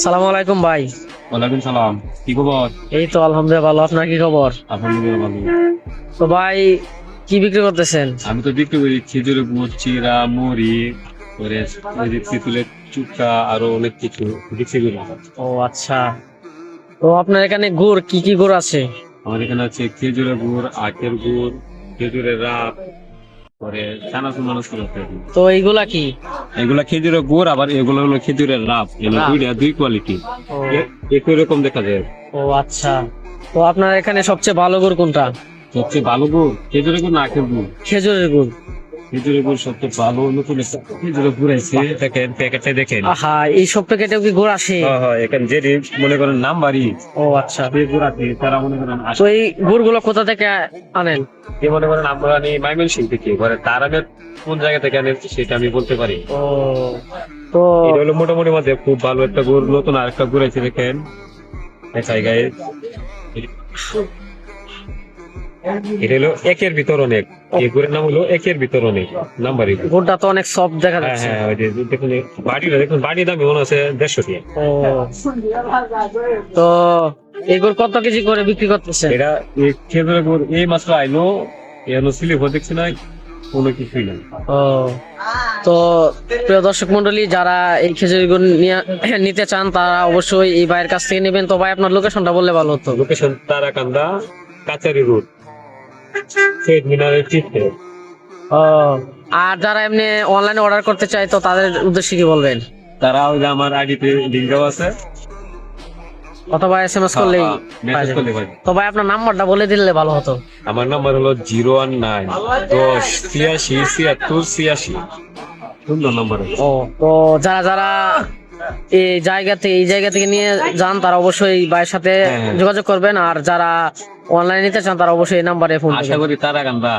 সালাম আলাইকুম ভাই। ওয়ালাইকুম সালাম। কি খবর? এই তো আলহামদুলিল্লাহ ভালো, আপনার কি খবর? আলহামদুলিল্লাহ ভালো। তো ভাই কি বিক্রি করতেছেন? আমি তো বিক্রি করি খেজুরের গুড়, চিরা, মুড়ি, পরে ওই যে তেঁতুলের চুক্কা, আরো অনেক কিছু বিক্রি করি। ও আচ্ছা, তো আপনার এখানে গুড় কি কি গুড় আছে? আমার এখানে আছে খেজুরের গুড়, আখের গুড়, খেজুরের রাব, পরে চানাচুর মানুষের আছে। তো এইগুলা কি? এগুলা খেজুরের গুড়, আবার এগুলো হলো খেজুরের রাব। এগুলো রাব। দুই কোয়ালিটি, ও একই রকম দেখা যায়। ও আচ্ছা, তো আপনার এখানে সবচেয়ে ভালো গুড় কোনটা? সবচেয়ে ভালো গুড় খেজুরের গুড় না আখের গুড়? খেজুরের গুড়। খেজুরের গুড় সবচেয়ে ভালো। নতুন একটা খেজুরের গুড় আছে, দেখেন প্যাকেটটা দেখেন। আহা, এই সব প্যাকেটেও কি গুড় আসে? হ্যাঁ হ্যাঁ, এখানে যে মনে করেন নাম্বারই ও আচ্ছা, গুড় আছে, তারা মনে করেন তো এই গুড়গুলো কোথা থেকে আনেন? যে মনে করেন আমরা আনি ময়মনসিংহ থেকে, এবারে তার আমি কোন জায়গা থেকে আনি সেটা আমি বলতে পারি। ও তো এটা হলো মোটামুটি মধ্যে খুব ভালো একটা গুড়। নতুন আর একটা গুড় আছে, দেখেন দেখাই গায়ে। এটা হলো একের ভিতর অনেক। এই গুড়ের নাম হলো একের ভিতর অনেক নাম্বারই। গুড়টা তো অনেক সফট দেখা হ্যাঁ যাচ্ছে। হ্যাঁ, ওই যে দেখুন বাড়িটা দেখুন, বাড়ির দাম মনে আছে 150 টাকা। ও তো এই গুড় কত কেজি করে বিক্রি করতেছেন? এটা এই খেজুরের গুড় এই মাত্র আইলো, এখনো স্লিপ দেখছি না, কোনো কিছুই না। ও তো প্রিয় দর্শক মন্ডলী, যারা এই খেজুরি গুড় নিতে চান তারা অবশ্যই এই ভাইয়ের কাছ থেকে নেবেন। তো ভাই আপনার লোকেশনটা বললে ভালো হতো। লোকেশন তারাকান্দা, কাচারি রোড, শহীদ মিনারের চিত্রে। ও আর যারা এমনি অনলাইনে অর্ডার করতে চায় তো তাদের উদ্দেশ্যে কি বলবেন? তারা ওই যে আমার আইডিতে লিঙ্ক দেওয়া আছে, অথবা SMS করলেই মেসেজ পাওয়া করলে যাবে। ভাই। তো ভাই আপনার নাম্বারটা বলে দিলে ভালো হতো। আমার নাম্বার হলো 01910867686। সুন্দর নাম্বার। ও তো যারা যারা এই জায়গা থেকে নিয়ে যান তারা অবশ্যই এই ভাইয়ের সাথে হ্যাঁ। যোগাযোগ করবেন, আর যারা অনলাইনে নিতে চান তারা অবশ্যই এই নাম্বারে ফোন আশা করবেন। করি তারাকান্দা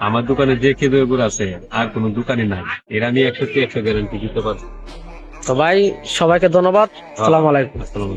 আমার দোকানে যে খেজুর গুড় আছে আর কোনো দোকানে নাই, এরা আমি 100 গ্যারান্টি দিতে পারবো। তো ভাই সবাইকে ধন্যবাদ। আসসালামু আলাইকুম। আসসালামু আলাইকুম।